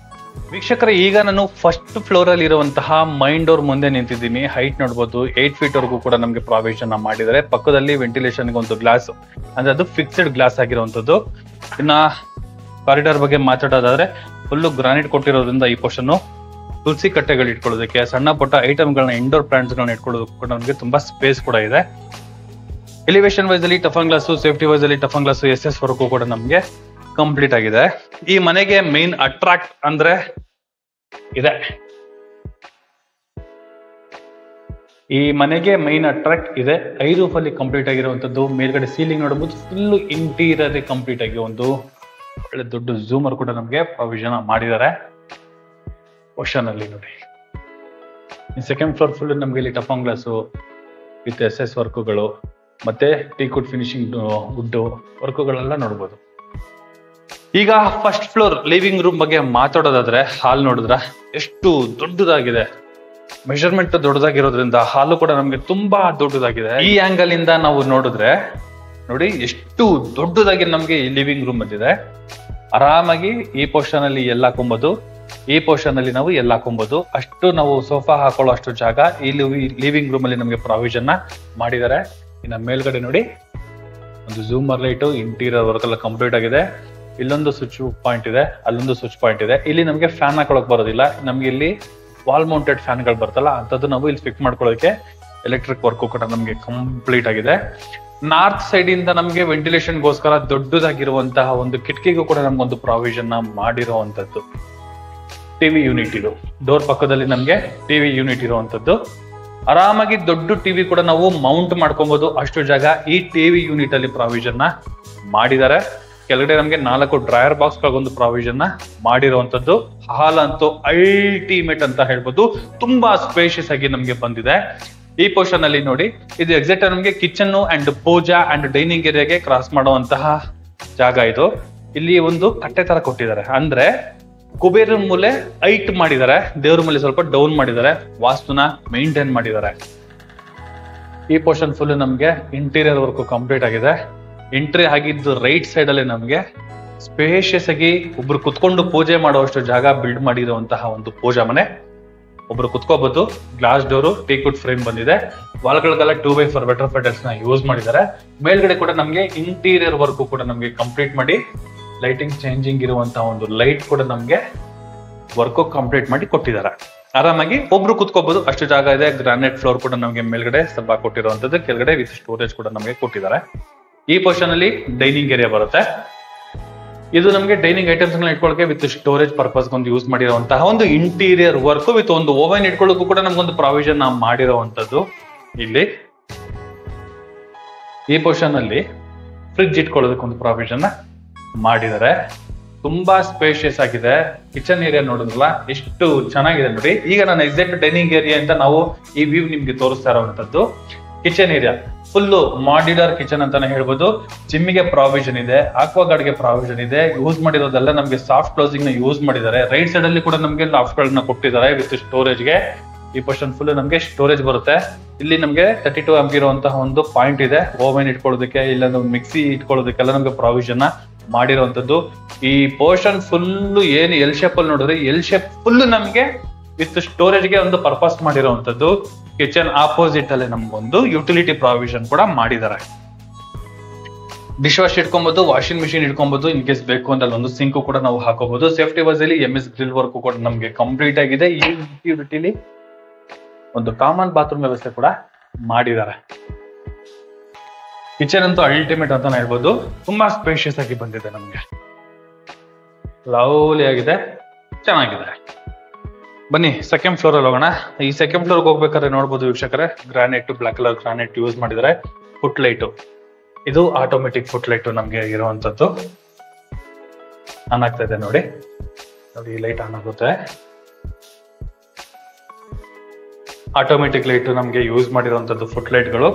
ವೀಕ್ಷಕರೇ, ಈಗ ನಾನು ಫಸ್ಟ್ ಫ್ಲೋರ್ ಅಲ್ಲಿ ಇರುವಂತಹ ಮೈನ್ ಡೋರ್ ಮುಂದೆ ನಿಂತಿದ್ದೀನಿ. ಹೈಟ್ ನೋಡಬಹುದು 8 feet ವರೆಗೂ ಕೂಡ ನಮ್ಗೆ ಪ್ರಾವಿಷನ್ ಮಾಡಿದ್ದಾರೆ. ಪಕ್ಕದಲ್ಲಿ ವೆಂಟಿಲೇಷನ್ ಒಂದು ಗ್ಲಾಸ್, ಅಂದ್ರೆ ಅದು ಫಿಕ್ಸ್ಡ್ ಗ್ಲಾಸ್ ಆಗಿರುವಂತದ್ದು. ಇನ್ನ ಕಾರಿಡಾರ್ ಬಗ್ಗೆ ಮಾತಾಡೋದಾದ್ರೆ ಫುಲ್ ಗ್ರಾನೈಟ್ ಕೊಟ್ಟಿರೋದ್ರಿಂದ ಈ ಪೋರ್ಷನ್ ತುಳಸಿ ಕಟ್ಟೆಗಳು ಇಟ್ಕೊಳ್ಳೋದಕ್ಕೆ, ಸಣ್ಣ ಪುಟ್ಟ ಐಟಮ್ಗಳನ್ನ, ಇಂಡೋರ್ ಪ್ಲಾಂಟ್ಸ್ ಗಳನ್ನ ಇಟ್ಕೊಳ್ಳೋದಕ್ಕೆ ಕೂಡ ನಮ್ಗೆ ತುಂಬಾ ಸ್ಪೇಸ್ ಕೂಡ ಇದೆ. ಎಲಿವೇಶನ್ ವೈಸ್ ಅಲ್ಲಿ ಟಫನ್ ಗ್ಲಾಸ್, ಸೇಫ್ಟಿ ವೈಸ್ ಅಲ್ಲಿ ಟಫನ್ ಗ್ಲಾಸ್, SS ವರ್ಗೂ ಕೂಡ ನಮ್ಗೆ ಕಂಪ್ಲೀಟ್ ಆಗಿದೆ. ಈ ಮನೆಗೆ ಮೇನ್ ಅಟ್ರಾಕ್ಟ್ ಅಂದ್ರೆ ಇದೆ. ಈ ಮನೆಗೆ ಮೈನ್ ಅಟ್ರಾಕ್ಟ್ ಇದೆ. 5 roof ಅಲ್ಲಿ ಕಂಪ್ಲೀಟ್ ಆಗಿರುವಂತದ್ದು. ಮೇಲ್ಗಡೆ ಸೀಲಿಂಗ್ ನೋಡಬಹುದು, ಫುಲ್ ಇಂಟೀರಿಯರ್ ಕಂಪ್ಲೀಟ್ ಆಗಿ ಒಂದು ಒಳ್ಳೆ ದೊಡ್ಡ ಝೂಮರ್ ಕೂಡ ನಮ್ಗೆ ಪ್ರಾವಿಷನ್ ಮಾಡಿದ್ದಾರೆ. ಓಷನ್ ಅಲ್ಲಿ ನೋಡಿ, ಸೆಕೆಂಡ್ ಫ್ಲೋರ್ ಫುಲ್ ನಮ್ಗೆ ಇಲ್ಲಿ ಟಫನ್ ಗ್ಲಾಸ್ ವಿತ್ SS ವರ್ಕ್ಗಳು ಮತ್ತೆ ಟೀಕುಡ್ ಫಿನಿಶಿಂಗ್ ವುಡ್ ವರ್ಕ್ಗಳೆಲ್ಲ ನೋಡಬಹುದು. ಈಗ ಫಸ್ಟ್ ಫ್ಲೋರ್ ಲಿವಿಂಗ್ ರೂಮ್ ಬಗ್ಗೆ ಮಾತಾಡೋದಾದ್ರೆ, ಹಾಲ್ ನೋಡಿದ್ರ ಎಷ್ಟು ದೊಡ್ಡದಾಗಿದೆ. ಮೆಷರ್ಮೆಂಟ್ ದೊಡ್ಡದಾಗಿರೋದ್ರಿಂದ ಹಾಲು ಕೂಡ ನಮ್ಗೆ ತುಂಬಾ ದೊಡ್ಡದಾಗಿದೆ. ಈ ಆಂಗಲ್ ಇಂದ ನಾವು ನೋಡಿದ್ರೆ ನೋಡಿ ಎಷ್ಟು ದೊಡ್ಡದಾಗಿ ನಮ್ಗೆ ಈ ಲಿವಿಂಗ್ ರೂಮ್ ಬಂದಿದೆ. ಆರಾಮಾಗಿ ಈ ಪೋರ್ಷನ್ ಅಲ್ಲಿ ಎಲ್ಲ ಹಾಕೊಬಹುದು, ಈ ಪೋರ್ಷನ್ ಅಲ್ಲಿ ನಾವು ಎಲ್ಲ ಹಾಕೊಬಹುದು. ಅಷ್ಟು ನಾವು ಸೋಫಾ ಹಾಕೊಳ್ಳೋ ಅಷ್ಟು ಜಾಗ ಈ ಲಿವಿಂಗ್ ರೂಮ್ ಅಲ್ಲಿ ನಮ್ಗೆ ಪ್ರಾವಿಷನ್ ಮಾಡಿದ್ದಾರೆ. ಇನ್ನು ಮೇಲ್ಗಡೆ ನೋಡಿ ಒಂದು ಝೂಮರ್ ಲೈಟ್, ಇಂಟೀರಿಯರ್ ವರ್ಕ್ ಎಲ್ಲ ಕಂಪ್ಲೀಟ್ ಆಗಿದೆ. ಇಲ್ಲೊಂದು ಸ್ವಿಚ್ ಪಾಯಿಂಟ್ ಇದೆ, ಅಲ್ಲೊಂದು ಸ್ವಿಚ್ ಪಾಯಿಂಟ್ ಇದೆ. ಇಲ್ಲಿ ನಮ್ಗೆ ಫ್ಯಾನ್ ಹಾಕೊಳಕ್ ಬರೋದಿಲ್ಲ. ನಮ್ಗೆ ಇಲ್ಲಿ ವಾಲ್ ಮೌಂಟೆಡ್ ಫ್ಯಾನ್ ಗಳು ಬರ್ತಲ್ಲ, ಅಂತದ್ದು ನಾವು ಇಲ್ಲಿ ಫಿಕ್ಸ್ ಮಾಡ್ಕೊಳ್ಳೋಕೆ ಎಲೆಕ್ಟ್ರಿಕ್ ವರ್ಕ್ ಕೂಡ ನಮ್ಗೆ ಕಂಪ್ಲೀಟ್ ಆಗಿದೆ. ನಾರ್ತ್ ಸೈಡ್ ಇಂದ ನಮ್ಗೆ ವೆಂಟಿಲೇಷನ್ ಗೋಸ್ಕರ ದೊಡ್ಡದಾಗಿರುವಂತಹ ಒಂದು ಕಿಟಕಿಗೂ ಕೂಡ ನಮ್ಗೊಂದು ಪ್ರಾವಿಷನ್ ಮಾಡಿರುವಂತದ್ದು. ಟಿವಿ ಯೂನಿಟ್ ಇದು, ಡೋರ್ ಪಕ್ಕದಲ್ಲಿ ನಮ್ಗೆ ಟಿವಿ ಯೂನಿಟ್ ಇರುವಂತದ್ದು. ಆರಾಮಾಗಿ ದೊಡ್ಡ ಟಿವಿ ಕೂಡ ನಾವು ಮೌಂಟ್ ಮಾಡ್ಕೊಬಹುದು, ಅಷ್ಟು ಜಾಗ ಈ ಟಿವಿ ಯೂನಿಟ್ ಅಲ್ಲಿ ಪ್ರಾವಿಷನ್ ಮಾಡಿದ್ದಾರೆ. ಕೆಳಗಡೆ ನಮ್ಗೆ 4 ಡ್ರಾಯರ್ ಬಾಕ್ಸ್ ಗಳೊಂದು ಪ್ರಾವಿಷನ್ ಮಾಡಿರುವಂತದ್ದು. ಹಾಲ್ ಅಂತೂ ಅಲ್ಟಿಮೇಟ್ ಅಂತ ಹೇಳ್ಬೋದು, ತುಂಬಾ ಸ್ಪೇಷಿಯಸ್ ಆಗಿ ನಮ್ಗೆ ಬಂದಿದೆ. ಈ ಪೋರ್ಷನ್ ಅಲ್ಲಿ ನೋಡಿ, ಇದು ಎಕ್ಸಾಕ್ಟ್ ನಮ್ಗೆ kitchen and pooja and dining ಏರಿಯಾಗೆ ಕ್ರಾಸ್ ಮಾಡುವಂತಹ ಜಾಗ ಇದು. ಇಲ್ಲಿ ಒಂದು ಕಟ್ಟೆ ತರ ಕೊಟ್ಟಿದ್ದಾರೆ, ಅಂದ್ರೆ ಕುಬೇರ ಮೂಲೆ ಹೈಟ್ ಮಾಡಿದ್ದಾರೆ, ದೇವ್ರ ಮೂಲೆ ಸ್ವಲ್ಪ ಡೌನ್ ಮಾಡಿದ್ದಾರೆ, ವಾಸ್ತುನ ಮೇಂಟೈನ್ ಮಾಡಿದ್ದಾರೆ. ಈ ಪೋರ್ಷನ್ ಫುಲ್ ನಮ್ಗೆ ಇಂಟೀರಿಯರ್ ವರ್ಕ್ ಕಂಪ್ಲೀಟ್ ಆಗಿದೆ. ಎಂಟ್ರಿ ಆಗಿದ್ದು ರೈಟ್ ಸೈಡ್ ಅಲ್ಲಿ ನಮ್ಗೆ ಸ್ಪೇಷಿಯಸ್ ಆಗಿ ಒಬ್ರು ಕುತ್ಕೊಂಡು ಪೂಜೆ ಮಾಡುವಷ್ಟು ಜಾಗ ಬಿಲ್ಡ್ ಮಾಡಿರುವಂತಹ ಒಂದು ಪೂಜಾ ಮನೆ. ಒಬ್ರು ಕುತ್ಕೋಬಹುದು. ಗ್ಲಾಸ್ ಡೋರು, ಟೀಕುಡ್ ಫ್ರೇಮ್ ಬಂದಿದೆ. ವಾಲ್ಗಳಿಗೆಲ್ಲ 2x4 ವೆಟ್ರೋಫಿಟಲ್ಸ್ ನ ಯೂಸ್ ಮಾಡಿದ್ದಾರೆ. ಮೇಲ್ಗಡೆ ಕೂಡ ನಮ್ಗೆ ಇಂಟೀರಿಯರ್ ವರ್ಕ್ ಕೂಡ ನಮ್ಗೆ ಕಂಪ್ಲೀಟ್ ಮಾಡಿ, ಲೈಟಿಂಗ್ ಚೇಂಜಿಂಗ್ ಇರುವಂತಹ ಒಂದು ಲೈಟ್ ಕೂಡ ನಮ್ಗೆ ವರ್ಕ್ ಕಂಪ್ಲೀಟ್ ಮಾಡಿ ಕೊಟ್ಟಿದ್ದಾರೆ. ಆರಾಮಾಗಿ ಒಬ್ರು ಕುತ್ಕೋಬಹುದು, ಅಷ್ಟು ಜಾಗ ಇದೆ. ಗ್ರಾನೈಟ್ ಫ್ಲೋರ್ ಕೂಡ ನಮ್ಗೆ ಮೇಲ್ಗಡೆ ಸ್ವಲ್ಪ ಕೊಟ್ಟಿರುವಂತದ್ದು, ಕೆಳಗಡೆ ವಿತ್ ಸ್ಟೋರೇಜ್ ಕೂಡ ನಮ್ಗೆ ಕೊಟ್ಟಿದ್ದಾರೆ. ಈ ಪೋರ್ಷನ್ ಅಲ್ಲಿ ಡೈನಿಂಗ್ ಏರಿಯಾ ಬರುತ್ತೆ. ಇದು ನಮ್ಗೆ ಡೈನಿಂಗ್ ಐಟಮ್ಸ್ ಗಳನ್ನ ಇಟ್ಕೊಳ್ಳೋಕೆ ವಿತ್ ಸ್ಟೋರೇಜ್ ಪರ್ಪಸ್ ಒಂದು ಯೂಸ್ ಮಾಡಿರುವಂತಹ ಒಂದು ಇಂಟೀರಿಯರ್ ವರ್ಕ್ ವಿತ್ ಒಂದು ಓವನ್ ಇಟ್ಕೊಳ್ಳೋಕು ಕೂಡ ನಮ್ಗೊಂದು ಪ್ರಾವಿಷನ್ ಮಾಡಿರುವಂತದ್ದು. ಇಲ್ಲಿ ಈ ಪೋರ್ಷನ್ ಅಲ್ಲಿ ಫ್ರಿಡ್ಜ್ ಇಟ್ಕೊಳ್ಳೋದಕ್ಕೆ ಒಂದು ಪ್ರಾವಿಷನ್ ಮಾಡಿದ್ದಾರೆ. ತುಂಬಾ ಸ್ಪೇಷಿಯಸ್ ಆಗಿದೆ. ಕಿಚನ್ ಏರಿಯಾ ನೋಡಿದ್ರಲ್ಲ ಎಷ್ಟು ಚೆನ್ನಾಗಿದೆ ನೋಡಿ. ಈಗ ನಾನು ಎಕ್ಸಾಕ್ಟ್ ಡೈನಿಂಗ್ ಏರಿಯಾ ಅಂತ ನಾವು ಈ ವ್ಯೂ ನಿಮ್ಗೆ ತೋರಿಸ್ತಾ ಇರುವಂತದ್ದು. Kitchen area full modular kitchen ಅಂತಾನೆ ಹೇಳ್ಬೋದು. ಜಿಮ್ಮಿಗೆ ಪ್ರಾವಿಷನ್ ಇದೆ, ಆಕ್ವಾಗಾರ್ಡ್ಗೆ ಪ್ರಾವಿಷನ್ ಇದೆ. ಯೂಸ್ ಮಾಡಿರೋದೆಲ್ಲ ನಮ್ಗೆ ಸಾಫ್ಟ್ ಕ್ಲೋಸಿಂಗ್ ನ ಯೂಸ್ ಮಾಡಿದ್ದಾರೆ. ರೈಟ್ ಸೈಡ್ ಅಲ್ಲಿ ಕೂಡ ನಮ್ಗೆ ಲಾಫ್ಟ್ ಗಳನ್ನ ಕೊಟ್ಟಿದ್ದಾರೆ ವಿತ್ ಸ್ಟೋರೇಜ್ಗೆ. ಈ ಪೋರ್ಷನ್ ಫುಲ್ ನಮ್ಗೆ ಸ್ಟೋರೇಜ್ ಬರುತ್ತೆ. ಇಲ್ಲಿ ನಮ್ಗೆ 32 amp ಇರುವಂತಹ ಒಂದು ಪಾಯಿಂಟ್ ಇದೆ, ಓವನ್ ಇಟ್ಕೊಳ್ಳೋದಕ್ಕೆ, ಇಲ್ಲ ಮಿಕ್ಸಿ ಇಟ್ಕೊಳ್ಳೋದಕ್ಕೆಲ್ಲ ನಮ್ಗೆ ಪ್ರಾವಿಷನ್ ಮಾಡಿರುವಂತದ್ದು. ಈ ಪೋರ್ಷನ್ ಫುಲ್ ಏನು ಎಲ್ ಶೇಪ್ ಅಲ್ಲಿ ನೋಡಿದ್ರೆ ಎಲ್ ಶೇಪ್ ಫುಲ್ ನಮ್ಗೆ ವಿತ್ ಸ್ಟೋರೇಜ್ ಗೆ ಒಂದು ಪರ್ಪಸ್ ಮಾಡಿರುವಂತದ್ದು. ಕಿಚನ್ ಆಪೋಸಿಟ್ ಅಲ್ಲಿ ನಮ್ಗೊಂದು ಯುಟಿಲಿಟಿ ಪ್ರಾವಿಷನ್ ಕೂಡ ಮಾಡಿದ್ದಾರೆ. ಡಿಶ್ ವಾಶ್ ಇಟ್ಕೊಬಹುದು, ವಾಷಿಂಗ್ ಮಿಷಿನ್ ಇಟ್ಕೊಬಹುದು, ಇನ್ ಕೇಸ್ ಬೇಕು ಅಂತ ಒಂದು ಸಿಂಕ್ ಕೂಡ ನಾವು ಹಾಕೋಬಹುದು. ಸೇಫ್ಟಿ ವಾಸ್ ಅಲ್ಲಿ MS ಗ್ರಿಲ್ ವರ್ಕ್ ಕೂಡ ನಮ್ಗೆ ಕಂಪ್ಲೀಟ್ ಆಗಿದೆ. ಈ ಯುಟಿಲಿಟಿಲಿ ಒಂದು ಕಾಮನ್ ಬಾತ್ರೂಮ್ ವ್ಯವಸ್ಥೆ ಕೂಡ ಮಾಡಿದ್ದಾರೆ. ಕಿಚನ್ ಅಂತೂ ಅಲ್ಟಿಮೇಟ್ ಅಂತಾನೆ ಹೇಳ್ಬೋದು. ತುಂಬಾ ಸ್ಪೇಷಿಯಸ್ ಆಗಿ ಬಂದಿದೆ, ನಮ್ಗೆ ಲವ್ಲಿ ಆಗಿದೆ, ಚೆನ್ನಾಗಿದೆ. ಬನ್ನಿ ಸೆಕೆಂಡ್ ಫ್ಲೋರ್ ಅಲ್ಲಿ ಹೋಗೋಣ. ಈ ಸೆಕೆಂಡ್ ಫ್ಲೋರ್ ಹೋಗ್ಬೇಕಾದ್ರೆ ನೋಡ್ಬೋದು ವೀಕ್ಷಕರೇ, granite, black colour granite use ಮಾಡಿದ್ದಾರೆ. ಫುಟ್ ಲೈಟ್, ಇದು ಆಟೋಮೆಟಿಕ್ ಫುಟ್ ಲೈಟ್ ನಮ್ಗೆ ಇರುವಂತದ್ದು. ಆನ್ ಆಗ್ತಾ ಇದೆ ನೋಡಿ, ಈ ಲೈಟ್ ಆನ್ ಆಗುತ್ತೆ. ಆಟೋಮೆಟಿಕ್ ಲೈಟ್ ನಮ್ಗೆ ಯೂಸ್ ಮಾಡಿರುವಂತದ್ದು ಫುಟ್ ಲೈಟ್ಗಳು.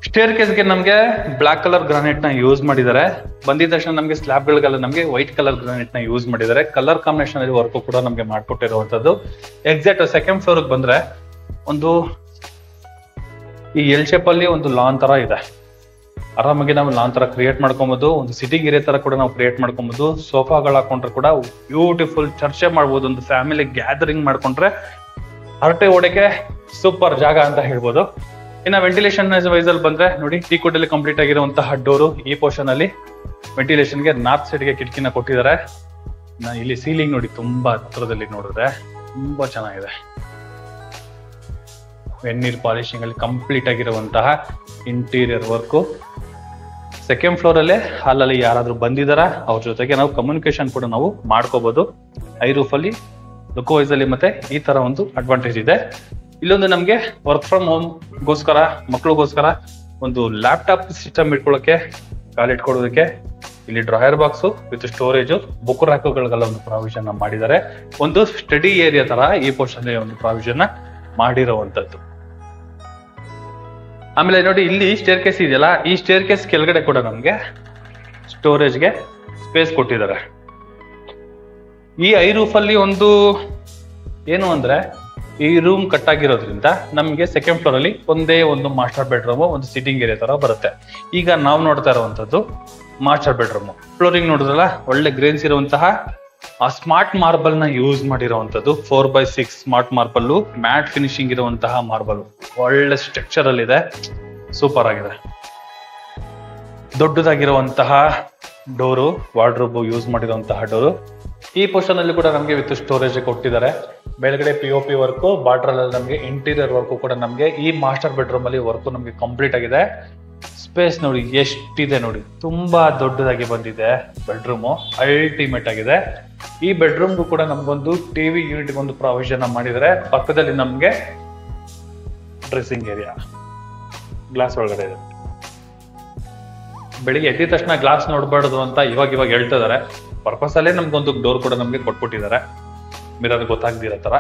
ಸ್ಟೇರ್ ಕೇಸ್ಗೆ ನಮ್ಗೆ ಬ್ಲಾಕ್ ಕಲರ್ ಗ್ರಾನೈಟ್ ನ ಯೂಸ್ ಮಾಡಿದ್ದಾರೆ. ಬಂದಿದ ತಕ್ಷಣ ನಮ್ಗೆ ಸ್ಲಾಬ್ ಗಳಿಗೆಲ್ಲ ನಮ್ಗೆ ವೈಟ್ ಕಲರ್ ಗ್ರಾನೈಟ್ ನ ಯೂಸ್ ಮಾಡಿದ್ದಾರೆ. ಕಲರ್ ಕಾಂಬಿನೇಷನ್ ಅಲ್ಲಿ ವರ್ಕ್ ಕೂಡ ನಮ್ಗೆ ಮಾಡ್ಕೊಟ್ಟಿರುವಂತದ್ದು. ಎಕ್ಸಾಕ್ಟ್ ಸೆಕೆಂಡ್ ಫ್ಲೋರ್ ಬಂದ್ರೆ ಒಂದು ಈ ಎಲ್ ಶೇಪ್ ಅಲ್ಲಿ ಒಂದು ಲಾನ್ ತರ ಇದೆ. ಆರಾಮಾಗಿ ನಾವು ಲಾನ್ ತರ ಕ್ರಿಯೇಟ್ ಮಾಡ್ಕೊಬಹುದು. ಒಂದು ಸಿಟಿಂಗ್ ಏರಿಯಾ ತರ ಕೂಡ ನಾವು ಕ್ರಿಯೇಟ್ ಮಾಡ್ಕೊಬಹುದು. ಸೋಫಾಗಳು ಹಾಕೊಂಡ್ರೆ ಕೂಡ ಬ್ಯೂಟಿಫುಲ್ ಚರ್ಚೆ ಮಾಡ್ಬೋದು. ಒಂದು ಫ್ಯಾಮಿಲಿ ಗ್ಯಾದರಿಂಗ್ ಮಾಡ್ಕೊಂಡ್ರೆ ಹರಟೆ ಓಡಕ್ಕೆ ಸೂಪರ್ ಜಾಗ ಅಂತ ಹೇಳ್ಬೋದು. ಇನ್ನ ವೆಂಟಿಲೇಷನ್ ವೈಸ್ ಅಲ್ಲಿ ಬಂದ್ರೆ ನೋಡಿ, ಟೀ ಕುಡ್ ಅಲ್ಲಿ ಕಂಪ್ಲೀಟ್ ಆಗಿರುವಂತಹ ಡೋರು. ಈ ಪೋರ್ಷನ್ ಅಲ್ಲಿ ವೆಂಟಿಲೇಷನ್ ಗೆ ನಾರ್ತ್ ಸೈಡ್ ಗೆ ಕಿಟಕಿನ ಕೊಟ್ಟಿದ್ದಾರೆ. ಇಲ್ಲಿ ಸೀಲಿಂಗ್ ನೋಡಿ, ತುಂಬಾ ಹತ್ರದಲ್ಲಿ ನೋಡಿದ್ರೆ ತುಂಬಾ ಚೆನ್ನಾಗಿದೆ. ವೆನ್ನೀರ್ ಪಾಲಿಶಿಂಗ್ ಅಲ್ಲಿ ಕಂಪ್ಲೀಟ್ ಆಗಿರುವಂತಹ ಇಂಟೀರಿಯರ್ ವರ್ಕ್. ಸೆಕೆಂಡ್ ಫ್ಲೋರ್ ಅಲ್ಲೇ ಹಾಲ್ ಅಲ್ಲಿ ಯಾರಾದ್ರೂ ಬಂದಿದಾರ ಅವ್ರ ಜೊತೆಗೆ ನಾವು ಕಮ್ಯುನಿಕೇಶನ್ ಕೂಡ ನಾವು ಮಾಡ್ಕೋಬಹುದು. ಐ ರೂಫ್ ಅಲ್ಲಿ ಲುಕ್ ವೈಸ್ ಅಲ್ಲಿ ಮತ್ತೆ ಈ ತರ ಒಂದು ಅಡ್ವಾಂಟೇಜ್ ಇದೆ. ಇಲ್ಲೊಂದು ನಮ್ಗೆ ವರ್ಕ್ ಫ್ರಮ್ ಹೋಮ್ ಗೋಸ್ಕರ, ಮಕ್ಳಿಗೋಸ್ಕರ ಒಂದು ಲ್ಯಾಪ್ಟಾಪ್ ಸಿಸ್ಟಮ್ ಇಟ್ಕೊಳ್ಳೋಕೆ, ಕಾಲಿಟ್ಕೊಳ್ಳೋದಕ್ಕೆ ಇಲ್ಲಿ drawer box with storage, book ರ್ಯಾಕ್ಗಳಿಗೆಲ್ಲ ಒಂದು ಪ್ರಾವಿಷನ್ ಮಾಡಿದ್ದಾರೆ. ಒಂದು ಸ್ಟಡಿ ಏರಿಯಾ ತರ ಈ ಪೋರ್ಷನ್ ಒಂದು ಪ್ರಾವಿಷನ್ ಮಾಡಿರುವಂತದ್ದು. ಆಮೇಲೆ ನೋಡಿ, ಇಲ್ಲಿ ಸ್ಟೇರ್ ಕೇಸ್ ಇದೆಯಲ್ಲ, ಈ ಸ್ಟೇರ್ ಕೇಸ್ ಕೆಳಗಡೆ ಕೂಡ ನಮ್ಗೆ ಸ್ಟೋರೇಜ್ಗೆ ಸ್ಪೇಸ್ ಕೊಟ್ಟಿದ್ದಾರೆ. ಈ ಐ ರೂಫ್ ಅಲ್ಲಿ ಒಂದು ಏನು ಅಂದ್ರೆ, ಈ ರೂಮ್ ಕಟ್ ಆಗಿರೋದ್ರಿಂದ ನಮ್ಗೆ ಸೆಕೆಂಡ್ ಫ್ಲೋರ್ ಅಲ್ಲಿ ಒಂದೇ ಒಂದು ಮಾಸ್ಟರ್ ಬೆಡ್ರೂಮ್, ಒಂದು ಸಿಟಿಂಗ್ ಏರಿಯಾ ತರ ಬರುತ್ತೆ. ಈಗ ನಾವು ನೋಡ್ತಾ ಇರುವಂತದ್ದು ಮಾಸ್ಟರ್ ಬೆಡ್ರೂಮ್. ಫ್ಲೋರಿಂಗ್ ನೋಡಿದ್ರಲ್ಲ, ಒಳ್ಳೆ ಗ್ರೇನ್ಸ್ ಇರುವಂತಹ ಆ ಸ್ಮಾರ್ಟ್ ಮಾರ್ಬಲ್ ನ ಯೂಸ್ ಮಾಡಿರುವಂತದ್ದು. 4x6 smart marble, matt finishing ಇರುವಂತಹ ಮಾರ್ಬಲ್, ಒಳ್ಳೆ ಸ್ಟ್ರಕ್ಚರ್ ಅಲ್ಲಿ ಇದೆ, ಸೂಪರ್ ಆಗಿದೆ. ದೊಡ್ಡದಾಗಿರುವಂತಹ ಡೋರು, ವಾರ್ಡ್ರೋಬ್ ಯೂಸ್ ಮಾಡಿರುವಂತಹ ಡೋರು. ಈ ಪೋರ್ಷನ್ ಅಲ್ಲಿ ಕೂಡ ನಮ್ಗೆ ವಿತ್ ಸ್ಟೋರೇಜ್ ಕೊಟ್ಟಿದ್ದಾರೆ. ಬೆಳಗಡೆ POP ವರ್ಕ್, ಬಾರ್ಡರ್ ಅಲ್ಲಿ ನಮ್ಗೆ ಇಂಟೀರಿಯರ್ ವರ್ಕ್ ಕೂಡ ನಮ್ಗೆ ಈ ಮಾಸ್ಟರ್ ಬೆಡ್ರೂಮ್ ಅಲ್ಲಿ ವರ್ಕ್ ನಮ್ಗೆ ಕಂಪ್ಲೀಟ್ ಆಗಿದೆ. ಸ್ಪೇಸ್ ನೋಡಿ ಎಷ್ಟಿದೆ ನೋಡಿ, ತುಂಬಾ ದೊಡ್ಡದಾಗಿ ಬಂದಿದೆ ಬೆಡ್ರೂಮ್, ಅಲ್ಟಿಮೇಟ್ ಆಗಿದೆ. ಈ ಬೆಡ್ರೂಮ್ಗೂ ಕೂಡ ನಮ್ಗೊಂದು ಟಿವಿ ಯೂನಿಟ್ ಒಂದು ಪ್ರಾವಿಷನ್ ಮಾಡಿದರೆ. ಪಕ್ಕದಲ್ಲಿ ನಮ್ಗೆ ಡ್ರೆಸ್ಸಿಂಗ್ ಏರಿಯಾ, ಗ್ಲಾಸ್ ಒಳಗಡೆ ಇದೆ. ಬೆಳಿಗ್ಗೆ ಎದ್ದಿದ ತಕ್ಷಣ ಗ್ಲಾಸ್ ನೋಡ್ಬಾರ್ದು ಅಂತ ಇವಾಗ ಹೇಳ್ತಾ ಇದಾರೆ. ಪರ್ಪಸ್ ಅಲ್ಲೇ ನಮ್ಗೊಂದು ಡೋರ್ ಕೂಡ ನಮ್ಗೆ ಕೊಟ್ಬಿಟ್ಟಿದ್ದಾರೆ, ಮಿರರ್ ಗೊತ್ತಾಗ್ದಿರೋ ತರ.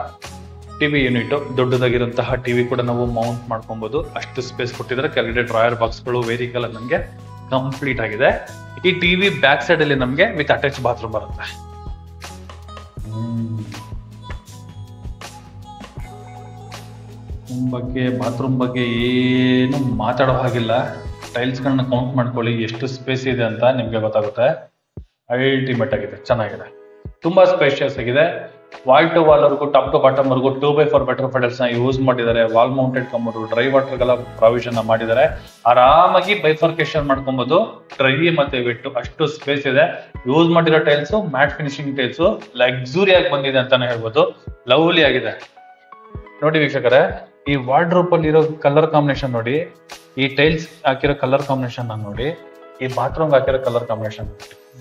ಟಿವಿ ಯೂನಿಟ್, ದೊಡ್ಡದಾಗಿರುವಂತಹ ಟಿವಿ ಕೂಡ ನಾವು ಮೌಂಟ್ ಮಾಡ್ಕೊಬಹುದು, ಅಷ್ಟು ಸ್ಪೇಸ್ ಕೊಟ್ಟಿದ್ದಾರೆ. ಕೆಳಗಡೆ ಡ್ರಾಯರ್ ಬಾಕ್ಸ್ಗಳು, ವೇರಿಂಗ್ ಎಲ್ಲ ನಮ್ಗೆ ಕಂಪ್ಲೀಟ್ ಆಗಿದೆ. ಈ ಟಿವಿ ಬ್ಯಾಕ್ ಸೈಡ್ ಅಲ್ಲಿ ನಮ್ಗೆ ವಿತ್ ಅಟ್ಯಾಚ್ ಬಾತ್ರೂಮ್ ಬರುತ್ತೆ. ಬಾತ್ರೂಮ್ ಬಗ್ಗೆ ಏನು ಮಾತಾಡೋ ಹಾಗಿಲ್ಲ. ಟೈಲ್ಸ್ ಗಳನ್ನ ಕೌಂಟ್ ಮಾಡ್ಕೊಳ್ಳಿ ಎಷ್ಟು ಸ್ಪೇಸ್ ಇದೆ ಅಂತ ನಿಮ್ಗೆ ಗೊತ್ತಾಗುತ್ತೆ. ಅಲ್ಟಿಮೇಟ್ ಆಗಿದೆ, ಚೆನ್ನಾಗಿದೆ, ತುಂಬಾ ಸ್ಪೇಷಿಯಸ್ ಆಗಿದೆ. Wall to wall work, top to bottom work 2x4 better ಫೆಡಲ್ಸ್ ನ ಯೂಸ್ ಮಾಡಿದ್ದಾರೆ. ವಾಲ್ ಮೌಂಟೆಡ್ ಕಮೋಡು, ಡ್ರೈ ವಾಟರ್ಗೆಲ್ಲ ಪ್ರಾವಿಷನ್ ಮಾಡಿದ್ದಾರೆ. ಆರಾಮಾಗಿ ಬೈಫರ್ಕೇಶನ್ ಮಾಡ್ಕೊಬಹುದು, ಡ್ರೈ ಮತ್ತೆ ವೆಟ್, ಅಷ್ಟು ಸ್ಪೇಸ್ ಇದೆ. ಯೂಸ್ ಮಾಡಿರೋ tiles mat finishing tiles, luxury ಆಗಿ ಬಂದಿದೆ ಅಂತಾನೆ ಹೇಳ್ಬೋದು. ಲವ್ಲಿ ಆಗಿದೆ ನೋಡಿ ವೀಕ್ಷಕರೇ. ಈ ವಾರ್ಡ್ರೋಬ್ ಅಲ್ಲಿ ಇರೋ ಕಲರ್ ಕಾಂಬಿನೇಷನ್ ನೋಡಿ, ಈ ಟೈಲ್ಸ್ ಹಾಕಿರೋ ಕಲರ್ ಕಾಂಬಿನೇಷನ್ ನೋಡಿ, ಈ ಬಾತ್ರೂಮ್ ಹಾಕಿರೋ ಕಲರ್ ಕಾಂಬಿನೇಷನ್,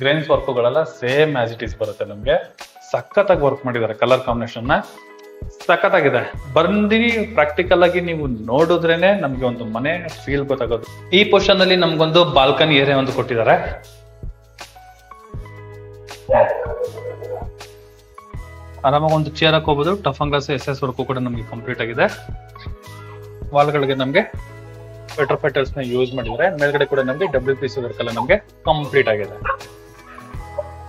ಗ್ರೇನ್ಸ್ ವರ್ಕ್ಗಳೆಲ್ಲ ಸೇಮ್ ಆಸ್ ಇಟ್ ಈಸ್ ಬರುತ್ತೆ ನಮ್ಗೆ. ಸಖತ್ತಾಗಿ ವರ್ಕ್ ಮಾಡಿದ್ದಾರೆ, ಕಲರ್ ಕಾಂಬಿನೇಷನ್ ನ ಸಖತ್ತಾಗಿದೆ. ಬಂದಿ ಪ್ರಾಕ್ಟಿಕಲ್ ಆಗಿ ನೀವು ನೋಡಿದ್ರೇನೆ ನಮ್ಗೆ ಒಂದು ಮನೆ ಫೀಲ್ ಗೊತ್ತಾಗೋದು. ಈ ಪೋರ್ಷನ್ ಅಲ್ಲಿ ನಮ್ಗೊಂದು ಬಾಲ್ಕನಿ ಏರಿಯಾ ಒಂದು ಕೊಟ್ಟಿದ್ದಾರೆ. ಆರಾಮಾಗಿ ಒಂದು ಚೇರ್ ಹಾಕೋಬಹುದು. Tough and glass SS work ಕೂಡ ನಮ್ಗೆ ಕಂಪ್ಲೀಟ್ ಆಗಿದೆ. ವಾಲ್ಗಳಿಗೆ ನಮ್ಗೆ ಬೆಟರ್ ಫೆಟಲ್ಸ್ ನ ಯೂಸ್ ಮಾಡಿದ್ರೆ. ಮೇಲ್ಗಡೆ ಕೂಡ ನಮ್ಗೆ WPC ವರ್ಕ್ ಎಲ್ಲ ನಮ್ಗೆ ಕಂಪ್ಲೀಟ್ ಆಗಿದೆ.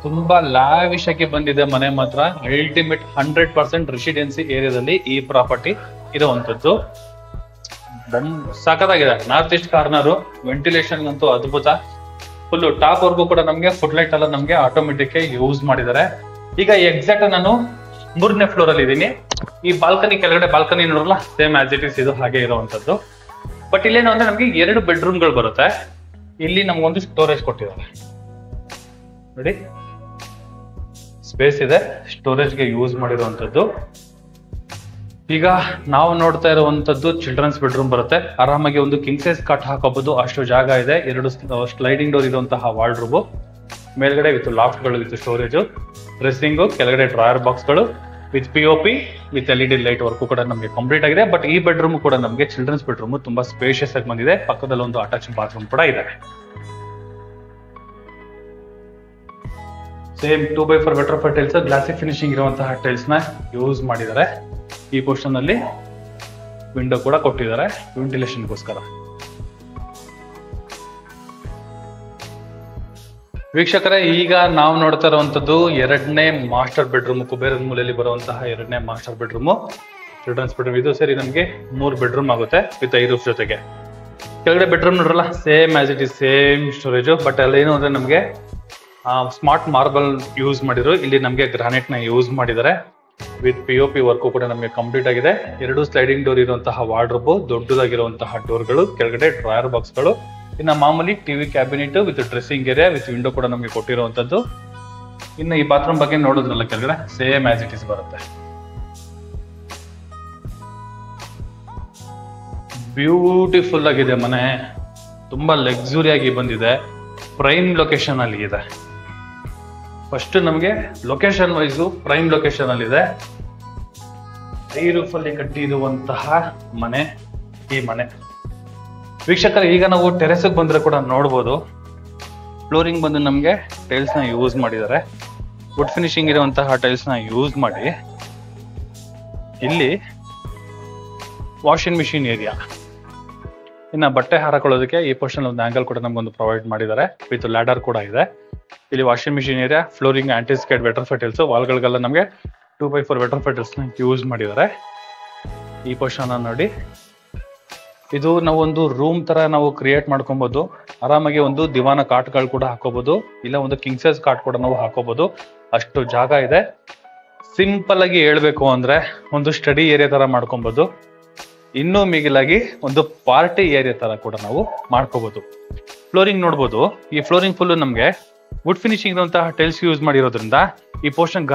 ತುಂಬಾ ಲಾವಿಶ್ ಆಗಿ ಬಂದಿದೆ ಮನೆ ಮಾತ್ರ. ಅಲ್ಟಿಮೇಟ್ 100% ರೆಸಿಡೆನ್ಸಿ ಏರಿಯಾದಲ್ಲಿ ಈ ಪ್ರಾಪರ್ಟಿ ಇರುವಂತದ್ದು. ಸಖತ್ತಾಗಿದೆ. ನಾರ್ತ್ ಈಸ್ಟ್ ಕಾರ್ನರ್, ವೆಂಟಿಲೇಷನ್ ಅಂತೂ ಅದ್ಭುತ. ಫುಲ್ ಟಾಪ್ ವರ್ಗೂ ಕೂಡ ನಮ್ಗೆ ಫುಡ್ ಲೈಟ್ ಎಲ್ಲ ನಮ್ಗೆ ಆಟೋಮೆಟಿಕ್ ಯೂಸ್ ಮಾಡಿದ್ದಾರೆ. ಈಗ ಎಕ್ಸಾಕ್ಟ್ ನಾನು 3ನೇ ಫ್ಲೋರ್ ಅಲ್ಲಿ ಇದ್ದೀನಿ. ಈ ಬಾಲ್ಕನಿ ಕೆಳಗಡೆ ಬಾಲ್ಕನಿ ನೋಡಲ್ಲ, ಸೇಮ್ ಆಸ್ ಇಟ್ ಇಸ್ ಇದು ಹಾಗೆ ಇರುವಂತದ್ದು. ಬಟ್ ಇಲ್ಲೇನು ಅಂದ್ರೆ ನಮ್ಗೆ 2 ಬೆಡ್ರೂಮ್ಗಳು ಬರುತ್ತೆ. ಇಲ್ಲಿ ನಮ್ಗೊಂದು ಸ್ಟೋರೇಜ್ ಕೊಟ್ಟಿದ್ದಾರೆ ನೋಡಿ, ಸ್ಪೇಸ್ ಇದೆ, ಸ್ಟೋರೇಜ್ಗೆ ಯೂಸ್ ಮಾಡಿರುವಂತದ್ದು. ಈಗ ನಾವು ನೋಡ್ತಾ ಇರುವಂತದ್ದು ಚಿಲ್ಡ್ರನ್ಸ್ ಬೆಡ್ರೂಮ್ ಬರುತ್ತೆ. ಆರಾಮಾಗಿ ಒಂದು ಕಿಂಗ್ ಸೈಜ್ ಕಾಟ್ ಹಾಕೋಬಹುದು, ಅಷ್ಟು ಜಾಗ ಇದೆ. 2 ಸ್ಲೈಡಿಂಗ್ ಡೋರ್ ಇರುವಂತಹ ವಾರ್ಡ್ರೋಬ್, ಮೇಲ್ಗಡೆ ವಿತ್ ಲಾಫ್ಟ್ ಗಳು ವಿತ್ ಸ್ಟೋರೇಜ್, ಡ್ರೆಸ್ಸಿಂಗ್, ಕೆಳಗಡೆ ಡ್ರಾಯರ್ ಬಾಕ್ಸ್ ಗಳು with POP with LED light work ಕೂಡ ನಮಗೆ ಕಂಪ್ಲೀಟ್ ಆಗಿದೆ. ಬಟ್ ಈ ಬೆಡ್ರೂಮ್ ಕೂಡ ನಮಗೆ ಚಿಲ್ಡ್ರನ್ಸ್ ಬೆಡ್ರೂಮ್ ತುಂಬಾ ಸ್ಪೇಷಿಯಸ್ ಆಗಿ ಬಂದಿದೆ. ಪಕ್ಕದಲ್ಲಿ ಒಂದು ಅಟ್ಯಾಚ್ ಬಾತ್ರೂಮ್ ಕೂಡ ಇದೆ. ಸೇಮ್ 2x4 ವೆಟ್ರೋಫೈ ಟೈಲ್ಸ್, ಗ್ಲಾಸಿ ಫಿನಿಶಿಂಗ್ ಇರುವಂತಹ ಟೈಲ್ಸ್ ನ ಯೂಸ್ ಮಾಡಿದ್ದಾರೆ. ಈ ಪೋರ್ಷನ್ ಅಲ್ಲಿ ವಿಂಡೋ ಕೂಡ ಕೊಟ್ಟಿದ್ದಾರೆ ವೆಂಟಿಲೇಷನ್ಗೋಸ್ಕರ. ವೀಕ್ಷಕರೇ, ಈಗ ನಾವು ನೋಡ್ತಾ ಇರುವಂತದ್ದು 2ನೇ ಮಾಸ್ಟರ್ ಬೆಡ್ರೂಮ್, ಕುಬೇರದ ಮೂಲೆಯಲ್ಲಿ ಬರುವಂತಹ 2ನೇ ಮಾಸ್ಟರ್ ಬೆಡ್ರೂಮ್, ಚಿಲ್ಡ್ರನ್ಸ್ ಬೆಡ್ರೂಮ್. ಇದು ಸೇರಿ ನಮಗೆ 3 ಬೆಡ್ರೂಮ್ ಆಗುತ್ತೆ ವಿತ್ ಐ ರೂಫ್ ಜೊತೆಗೆ. ಕೆಳಗಡೆ ಬೆಡ್ರೂಮ್ ನೋಡ್ರಲ್ಲ, same as it is same storage. But ಅಲ್ಲಿ ಏನು ಅಂದ್ರೆ ನಮಗೆ ಸ್ಮಾರ್ಟ್ ಮಾರ್ಬಲ್ ಯೂಸ್ ಮಾಡಿದ್ರು. ಇಲ್ಲಿ ನಮಗೆ ಗ್ರಾನೈಟ್ ನ ಯೂಸ್ ಮಾಡಿದ್ದಾರೆ ವಿತ್ POP ವರ್ಕ್ ಕೂಡ ನಮಗೆ ಕಂಪ್ಲೀಟ್ ಆಗಿದೆ. 2 ಸ್ಲೈಡಿಂಗ್ ಡೋರ್ ಇರುವಂತಹ ವಾರ್ಡ್ರೋಬ್, ದೊಡ್ಡದಾಗಿರುವಂತಹ ಡೋರ್ಗಳು, ಕೆಳಗಡೆ ಡ್ರಾಯರ್ ಬಾಕ್ಸ್ ಗಳು. ಇನ್ನು ಮಾಮೂಲಿ TV cabinet with dressing area with window ಕೂಡ ನಮಗೆ ಕೊಟ್ಟಿರುವಂತದ್ದು. ಇನ್ನು ಈ ಬಾತ್ರೂಮ್ ಬಗ್ಗೆ ನೋಡೋದ್ರಲ್ಲ, ಕೆಳಗಡೆ ಸೇಮ್ ಆಸ್ ಇಟ್ ಇಸ್ ಬರುತ್ತೆ. ಬ್ಯೂಟಿಫುಲ್ ಆಗಿದೆ ಮನೆ, ತುಂಬಾ ಲಕ್ಸುರಿ ಆಗಿ ಬಂದಿದೆ. ಪ್ರೈಮ್ ಲೊಕೇಶನ್ ಅಲ್ಲಿ ಇದೆ. ಫಸ್ಟ್ ನಮಗೆ ಲೊಕೇಶನ್ ವೈಸು ಪ್ರೈಮ್ ಲೊಕೇಶನ್ ಅಲ್ಲಿ ಇದೆ. ಐ ರೂಫ್ ಅಲ್ಲಿ ಕಟ್ಟಿರುವಂತಹ ಮನೆ ಈ ಮನೆ. ವೀಕ್ಷಕರು, ಈಗ ನಾವು ಟೆರೆಸ್ ಬಂದ್ರೆ ಕೂಡ ನೋಡ್ಬೋದು, ಫ್ಲೋರಿಂಗ್ ಬಂದು ನಮಗೆ ಟೈಲ್ಸ್ ನ ಯೂಸ್ ಮಾಡಿದ್ದಾರೆ. ವುಡ್ ಫಿನಿಶಿಂಗ್ ಇರುವಂತಹ ಟೈಲ್ಸ್ ನ ಯೂಸ್ ಮಾಡಿ ಇಲ್ಲಿ ವಾಷಿಂಗ್ ಮಿಷಿನ್ ಏರಿಯಾ, ಇನ್ನ ಬಟ್ಟೆ ಹಾಕೊಳ್ಳೋದಕ್ಕೆ ಈ ಪೋರ್ಷನ್ ಒಂದು ಆಂಗಲ್ ಕೂಡ ನಮ್ಗೊಂದು ಪ್ರೊವೈಡ್ ಮಾಡಿದ್ದಾರೆ ವಿತ್ ಲ್ಯಾಡರ್ ಕೂಡ ಇದೆ. ಇಲ್ಲಿ washing machine area, flooring antiskid vitrified tiles, ವಾಲ್ಗಳಿಗೆಲ್ಲ ನಮಗೆ 2x4 ವೆಟ್ರೋಫೈ ಟೈಲ್ಸ್ ನ ಯೂಸ್ ಮಾಡಿದ್ದಾರೆ. ಈ ಪೋರ್ಷನ್ ನೋಡಿ, ಇದು ನಾವು ಒಂದು ರೂಮ್ ತರ ನಾವು ಕ್ರಿಯೇಟ್ ಮಾಡ್ಕೊಬಹುದು. ಆರಾಮಾಗಿ ಒಂದು ದಿವಾನ ಕಾಟ್ಗಳು ಕೂಡ ಹಾಕೋಬಹುದು, ಇಲ್ಲ ಒಂದು ಕಿಂಗ್ ಸೈಜ್ ಕಾಟ್ ಕೂಡ ನಾವು ಹಾಕೋಬಹುದು, ಅಷ್ಟು ಜಾಗ ಇದೆ. ಸಿಂಪಲ್ ಆಗಿ ಹೇಳ್ಬೇಕು ಅಂದ್ರೆ ಒಂದು ಸ್ಟಡಿ ಏರಿಯಾ ತರ ಮಾಡ್ಕೊಬಹುದು. ಇನ್ನೂ ಮಿಗಿಲಾಗಿ ಒಂದು ಪಾರ್ಟಿ ಏರಿಯಾ ತರ ಕೂಡ ನಾವು ಮಾಡ್ಕೋಬಹುದು. ಫ್ಲೋರಿಂಗ್ ನೋಡ್ಬೋದು, ಈ ಫ್ಲೋರಿಂಗ್ ಫುಲ್ ನಮ್ಗೆ ವುಡ್ ಫಿನಿಶಿಂಗ್ ಇರುವಂತಹ ಟೈಲ್ಸ್ ಯೂಸ್ ಮಾಡಿರೋದ್ರಿಂದ ಈ ಪೋರ್ಷನ್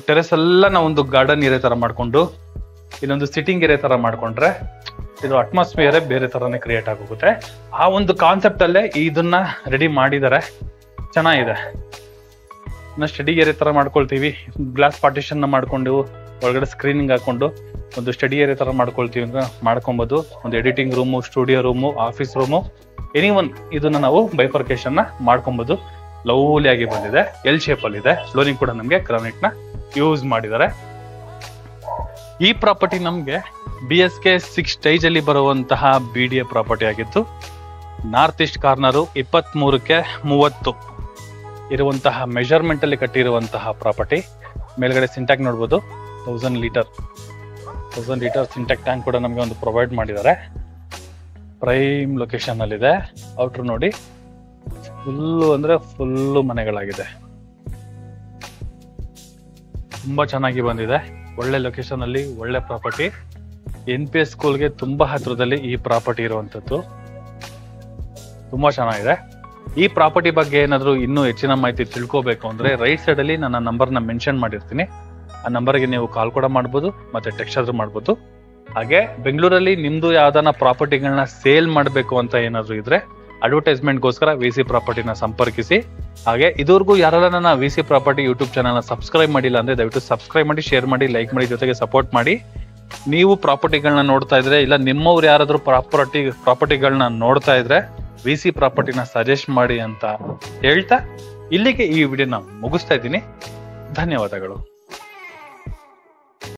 ಟೆರೆಸ್ ಎಲ್ಲ ನಾವು ಒಂದು ಗಾರ್ಡನ್ ಏರಿಯಾ ತರ ಮಾಡ್ಕೊಂಡು ಇನ್ನೊಂದು ಸಿಟ್ಟಿಂಗ್ ಏರಿಯಾ ತರ ಮಾಡ್ಕೊಂಡ್ರೆ ಇದು ಅಟ್ಮಾಸ್ಫಿಯರ್ ಬೇರೆ ತರಾನೇ ಕ್ರಿಯೇಟ್ ಆಗೋಗುತ್ತೆ. ಆ ಒಂದು ಕಾನ್ಸೆಪ್ಟ್ ಅಲ್ಲೇ ಇದನ್ನ ರೆಡಿ ಮಾಡಿದ್ದಾರೆ, ಚೆನ್ನಾಗಿದೆ. ನಾವು ಸ್ಟಡಿ ಏರಿಯಾ ತರ ಮಾಡ್ಕೊಳ್ತೀವಿ, ಗ್ಲಾಸ್ ಪಾರ್ಟಿಷನ್ ನ ಮಾಡ್ಕೊಂಡು ಒಳಗಡೆ ಸ್ಕ್ರೀನಿಂಗ್ ಹಾಕೊಂಡು ಒಂದು ಸ್ಟಡಿ ಏರಿಯಾ ತರ ಮಾಡ್ಕೊಳ್ತೀವಿ ಅಂದ್ರೆ ಮಾಡ್ಕೊಬಹುದು. ಒಂದು editing room, studio room, office room, anyone ಇದನ್ನ ನಾವು ಬೈಫರ್ಕೇಶನ್ ನ ಮಾಡ್ಕೊಬಹುದು. ಲವ್ಲಿ ಆಗಿ ಬಂದಿದೆ, ಎಲ್ ಶೇಪ್ ಅಲ್ಲಿ ಇದೆ. ಫ್ಲೋರಿಂಗ್ ಕೂಡ ನಮ್ಗೆ ಗ್ರಾನೈಟ್ ನ ಯೂಸ್ ಮಾಡಿದ್ದಾರೆ. ಈ ಪ್ರಾಪರ್ಟಿ ನಮ್ಗೆ BSK 6 ಸ್ಟೇಜ್ ಅಲ್ಲಿ ಬರುವಂತಹ BDA ಪ್ರಾಪರ್ಟಿ ಆಗಿತ್ತು. ನಾರ್ತ್ ಈಸ್ಟ್ ಕಾರ್ನರ್ 23ಕ್ಕೆ 30 ಇರುವಂತಹ ಮೆಜರ್ಮೆಂಟ್ ಅಲ್ಲಿ ಕಟ್ಟಿರುವಂತಹ ಪ್ರಾಪರ್ಟಿ. ಮೇಲ್ಗಡೆ ಸಿಂಟ್ಯಾಕ್ ನೋಡ್ಬೋದು, 1000 ಲೀಟರ್ ಸಿಂಟ್ಯಾಕ್ ಟ್ಯಾಂಕ್ ಕೂಡ ನಮ್ಗೆ ಒಂದು ಪ್ರೊವೈಡ್ ಮಾಡಿದ್ದಾರೆ. ಪ್ರೈಮ್ ಲೊಕೇಶನ್ ಅಲ್ಲಿ ಇದೆ. ಔಟ್ರ್ ನೋಡಿ, ಫುಲ್ಲು ಅಂದ್ರೆ ಫುಲ್ಲು ಮನೆಗಳಾಗಿದೆ, ತುಂಬಾ ಚೆನ್ನಾಗಿ ಬಂದಿದೆ. ಒಳ್ಳೆ ಲೊಕೇಶನ್ ಅಲ್ಲಿ ಒಳ್ಳೆ ಪ್ರಾಪರ್ಟಿ. NPS ಸ್ಕೂಲ್ಗೆ ತುಂಬಾ ಹತ್ರದಲ್ಲಿ ಈ ಪ್ರಾಪರ್ಟಿ ಇರುವಂತದ್ದು, ತುಂಬಾ ಚೆನ್ನಾಗಿದೆ. ಈ ಪ್ರಾಪರ್ಟಿ ಬಗ್ಗೆ ಏನಾದ್ರು ಇನ್ನೂ ಹೆಚ್ಚಿನ ಮಾಹಿತಿ ತಿಳ್ಕೋಬೇಕು ಅಂದ್ರೆ ರೈಟ್ ಸೈಡ್ ಅಲ್ಲಿ ನನ್ನ ನಂಬರ್ನ ಮೆನ್ಷನ್ ಮಾಡಿರ್ತೀನಿ. ಆ ನಂಬರ್ಗೆ ನೀವು ಕಾಲ್ ಕೂಡ ಮಾಡ್ಬೋದು, ಮತ್ತೆ ಟೆಕ್ಸ್ಟ್ ಆದ್ರೂ ಮಾಡ್ಬೋದು. ಹಾಗೆ ಬೆಂಗಳೂರಲ್ಲಿ ನಿಮ್ದು ಯಾವ್ದಾನ ಪ್ರಾಪರ್ಟಿಗಳನ್ನ ಸೇಲ್ ಮಾಡಬೇಕು ಅಂತ ಏನಾದ್ರು ಇದ್ರೆ ಅಡ್ವರ್ಟೈಸ್ಮೆಂಟ್ಗೋಸ್ಕರ VC ಪ್ರಾಪರ್ಟಿನ ಸಂಪರ್ಕಿಸಿ. ಹಾಗೆ ಇದುವರೆಗೂ ಯಾರೆಲ್ಲ ನನ್ನ VC ಪ್ರಾಪರ್ಟಿ ಯೂಟ್ಯೂಬ್ ಚಾನಲ್ನ ಸಬ್ಸ್ಕ್ರೈಬ್ ಮಾಡಿಲ್ಲ ಅಂದ್ರೆ ದಯವಿಟ್ಟು ಸಬ್ಸ್ಕ್ರೈಬ್ ಮಾಡಿ, ಶೇರ್ ಮಾಡಿ, ಲೈಕ್ ಮಾಡಿ, ಜೊತೆಗೆ ಸಪೋರ್ಟ್ ಮಾಡಿ. ನೀವು ಪ್ರಾಪರ್ಟಿಗಳನ್ನ ನೋಡ್ತಾ ಇದ್ರೆ, ಇಲ್ಲ ನಿಮ್ಮವ್ರು ಯಾರಾದ್ರೂ ಪ್ರಾಪರ್ಟಿಗಳನ್ನ ನೋಡ್ತಾ ಇದ್ರೆ VC ಪ್ರಾಪರ್ಟಿನ ಸಜೆಸ್ಟ್ ಮಾಡಿ ಅಂತ ಹೇಳ್ತಾ ಇಲ್ಲಿಗೆ ಈ ವಿಡಿಯೋನ ಮುಗಿಸ್ತಾ ಇದ್ದೀನಿ. ಧನ್ಯವಾದಗಳು.